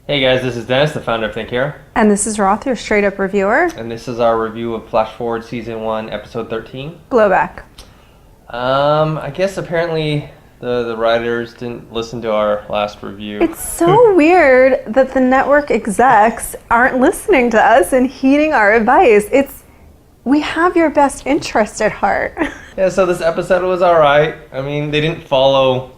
Hey guys, this is Dennis, the founder of Think Here. And this is Roth, your straight up reviewer. And this is our review of FlashForward Season 1, Episode 13. Blowback. I guess apparently the writers didn't listen to our last review. It's so weird that the network execs aren't listening to us and heeding our advice. We have your best interest at heart. Yeah, so this episode was alright. I mean, they didn't follow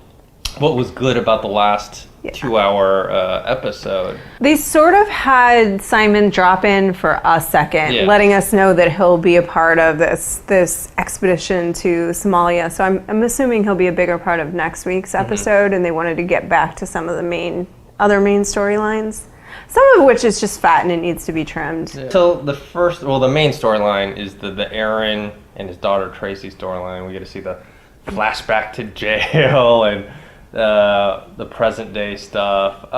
what was good about the last 2-hour episode. They sort of had Simon drop in for a second, letting us know that he'll be a part of this expedition to Somalia. So I'm assuming he'll be a bigger part of next week's episode, and they wanted to get back to some of the other main storylines. Some of which is just fat and it needs to be trimmed. Yeah. So the main storyline is the Aaron and his daughter Tracy storyline. We get to see the flashback to jail and the present day stuff.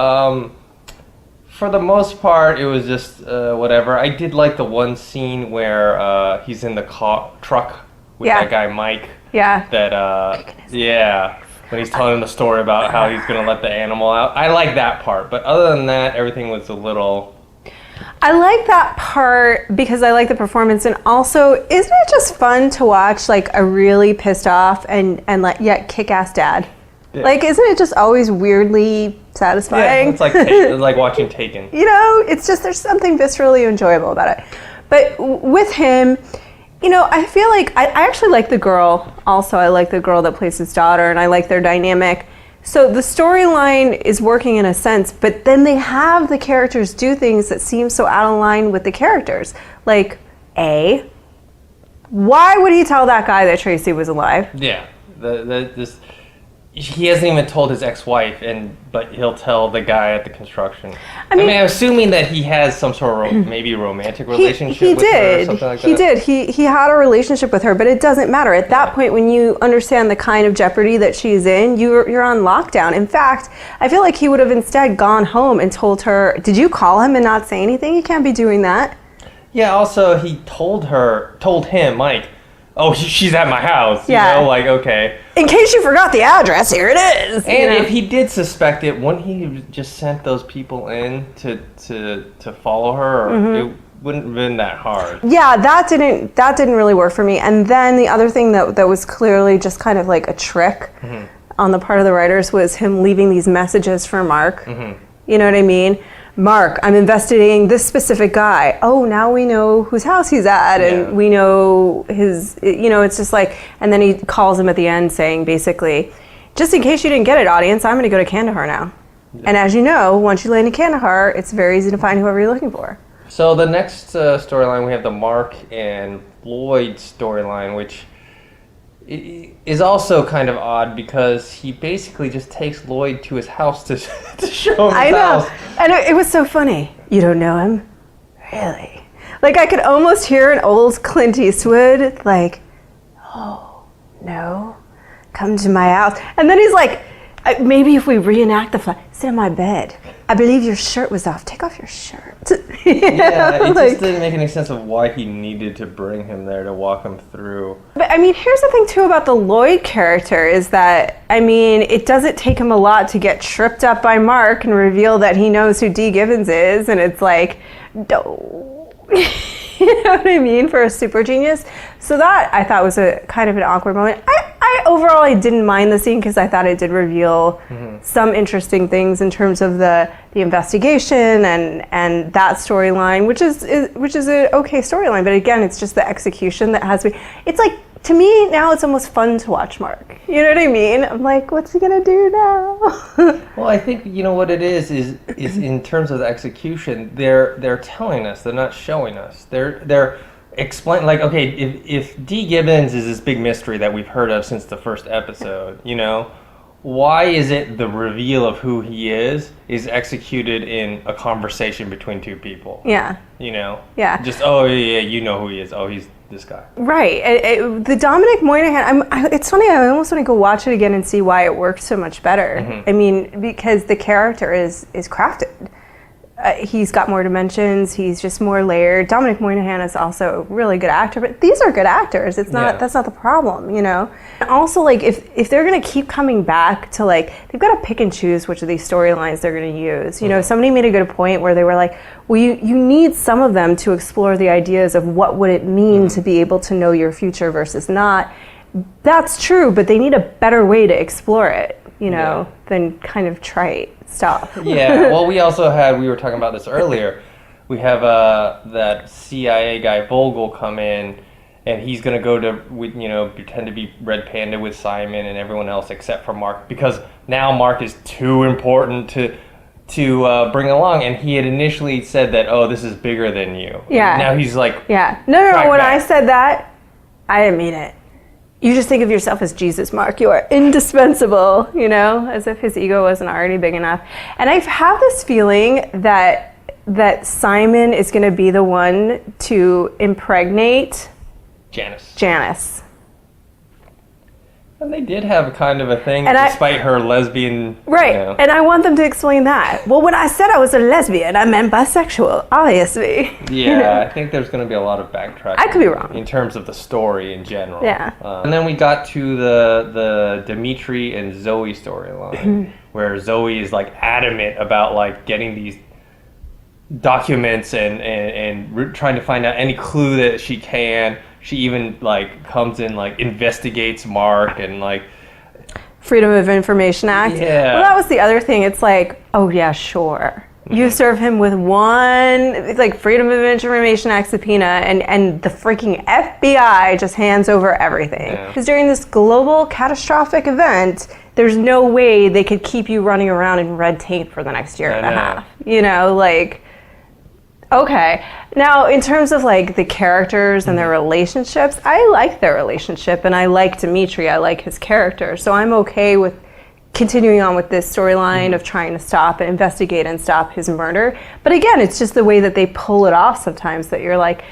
For the most part, it was just whatever. I did like the one scene where he's in the truck with that guy Mike. Yeah. When he's telling him the story about how he's gonna let the animal out. I like that part, but other than that, everything was a little. I like that part because I like the performance, and also, isn't it just fun to watch like a really pissed off and yet kick-ass dad? Yeah. Like, isn't it just always weirdly satisfying? Yeah, it's like watching Taken. You know, it's just, there's something viscerally enjoyable about it. But with him, you know, I feel like I actually like the girl. Also, I like the girl that plays his daughter, and I like their dynamic. So the storyline is working in a sense, but then they have the characters do things that seem so out of line with the characters. Like, why would he tell that guy that Tracy was alive? Yeah, he hasn't even told his ex-wife, but he'll tell the guy at the construction. I mean, I'm assuming that he has some sort of maybe romantic relationship with her or something like that. He did. He had a relationship with her, but it doesn't matter. At that point, when you understand the kind of jeopardy that she's in, you're on lockdown. In fact, I feel like he would have instead gone home and told her, did you call him and not say anything? You can't be doing that. Yeah, also, he told him, Mike, oh, she's at my house. You know, like, okay. In case you forgot the address, here it is. And if he did suspect it, wouldn't he just sent those people in to follow her? Or it wouldn't have been that hard. Yeah, that didn't really work for me. And then the other thing that was clearly just kind of like a trick on the part of the writers was him leaving these messages for Mark. You know what I mean? Mark, I'm investigating this specific guy. Oh, now we know whose house he's at, and we know his, it's just like, and then he calls him at the end saying, basically, just in case you didn't get it, audience, I'm going to go to Kandahar now. Yeah. And as you know, once you land in Kandahar, it's very easy to find whoever you're looking for. So the next storyline, we have the Mark and Lloyd storyline, which is also kind of odd because he basically just takes Lloyd to his house to show him his house. And it was so funny. You don't know him? Really? Like, I could almost hear an old Clint Eastwood, like, oh, no, come to my house. And then he's like, maybe if we reenact sit in my bed. I believe your shirt was off. Take off your shirt. Yeah, it just didn't make any sense of why he needed to bring him there to walk him through. But I mean, here's the thing too about the Lloyd character is that, I mean, it doesn't take him a lot to get tripped up by Mark and reveal that he knows who Dee Gibbons is, and it's like, no. You know what I mean? For a super genius. So that I thought was a kind of an awkward moment. I didn't mind the scene because I thought it did reveal some interesting things in terms of the investigation and that storyline, which is an okay storyline. But again, it's just the execution that has me. It's like, to me now, it's almost fun to watch Mark. You know what I mean? I'm like, what's he gonna do now? Well, I think what it is in terms of the execution, they're telling us, they're not showing us. They're explain, like, okay, if Dee Gibbons is this big mystery that we've heard of since the first episode, why is it the reveal of who he is executed in a conversation between two people? Yeah. Yeah. Just, oh, yeah, you know who he is. Oh, he's this guy. Right. The Dominic Moynihan, it's funny, I almost want to go watch it again and see why it worked so much better. I mean, because the character is crafted. he's got more dimensions. He's just more layered. Dominic Monaghan is also a really good actor, but these are good actors. It's not, that's not the problem, you know? And also, like, if they're gonna keep coming back to, like, they've got to pick and choose which of these storylines they're gonna use. You know, somebody made a good point where they were like, well, you need some of them to explore the ideas of what would it mean to be able to know your future versus not. That's true, but they need a better way to explore it, you know, than kind of trite stuff. Yeah, well, we were talking about this earlier. We have that CIA guy Vogel come in, and he's going to go to, you know, pretend to be Red Panda with Simon and everyone else except for Mark, because now Mark is too important to bring along, and he had initially said that, oh, this is bigger than you. Yeah. Now he's like... Yeah. No, when back. I said that, I didn't mean it. You just think of yourself as Jesus, Mark. You are indispensable, you know, as if his ego wasn't already big enough. And I have this feeling that Simon is going to be the one to impregnate Janice. And they did have kind of a thing, despite her lesbian... Right, you know. And I want them to explain that. Well, when I said I was a lesbian, I meant bisexual, obviously. Yeah, you know? I think there's going to be a lot of backtracking. I could be wrong. In terms of the story in general. Yeah. And then we got to the Dimitri and Zoe storyline, where Zoe is, like, adamant about, like, getting these documents and trying to find out any clue that she can. She even, like, comes in, like, investigates Mark and, like... Freedom of Information Act. Yeah. Well, that was the other thing. It's like, oh, yeah, sure. You serve him with one, like, Freedom of Information Act subpoena, and the freaking FBI just hands over everything. Because during this global catastrophic event, there's no way they could keep you running around in red tape for the next year and a half. You know, like... Okay. Now, in terms of, like, the characters and their relationships, I like their relationship, and I like Dimitri. I like his character. So I'm okay with continuing on with this storyline of trying to stop and investigate and stop his murder. But again, it's just the way that they pull it off sometimes that you're like,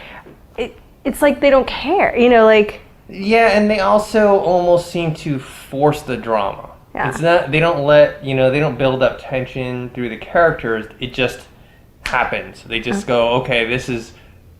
it's like they don't care, you know, like... Yeah, and they also almost seem to force the drama. Yeah. It's not, they don't build up tension through the characters. It just happens. They just go, okay, this is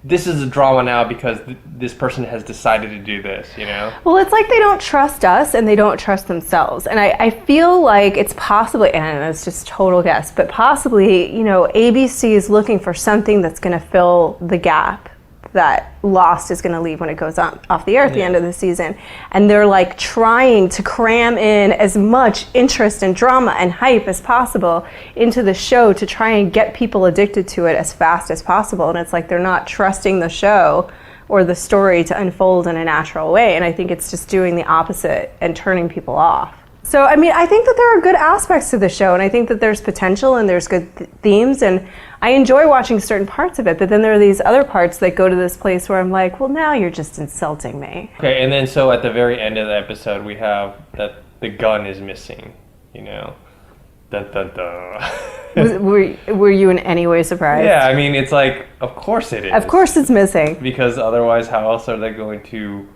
a drama now because this person has decided to do this, you know? Well, it's like they don't trust us and they don't trust themselves. And I feel like it's possibly, and it's just total guess, but possibly, you know, ABC is looking for something that's going to fill the gap that Lost is going to leave when it goes off the air at the end of the season. And they're like trying to cram in as much interest and drama and hype as possible into the show to try and get people addicted to it as fast as possible. And it's like they're not trusting the show or the story to unfold in a natural way. And I think it's just doing the opposite and turning people off. So, I mean, I think that there are good aspects to the show, and I think that there's potential and there's good themes, and I enjoy watching certain parts of it, but then there are these other parts that go to this place where I'm like, well, now you're just insulting me. Okay, and then so at the very end of the episode, we have that the gun is missing, you know? Dun, dun, dun. Were you in any way surprised? Yeah, I mean, it's like, of course it is. Of course it's missing. Because otherwise, how else are they going to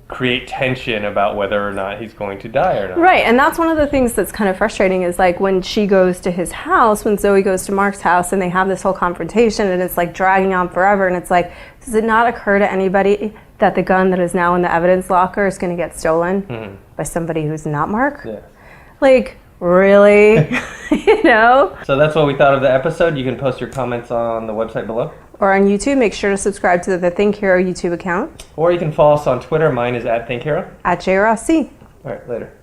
create tension about whether or not he's going to die or not? Right, and that's one of the things that's kind of frustrating is like when she goes to his house, when Zoe goes to Mark's house and they have this whole confrontation and it's like dragging on forever, and it's like, does it not occur to anybody that the gun that is now in the evidence locker is going to get stolen by somebody who's not Mark? Yeah. Like, really? You know? So that's what we thought of the episode. You can post your comments on the website below. Or on YouTube. Make sure to subscribe to the Think Hero YouTube account. Or you can follow us on Twitter. Mine is @ThinkHero. @JRossC. All right, later.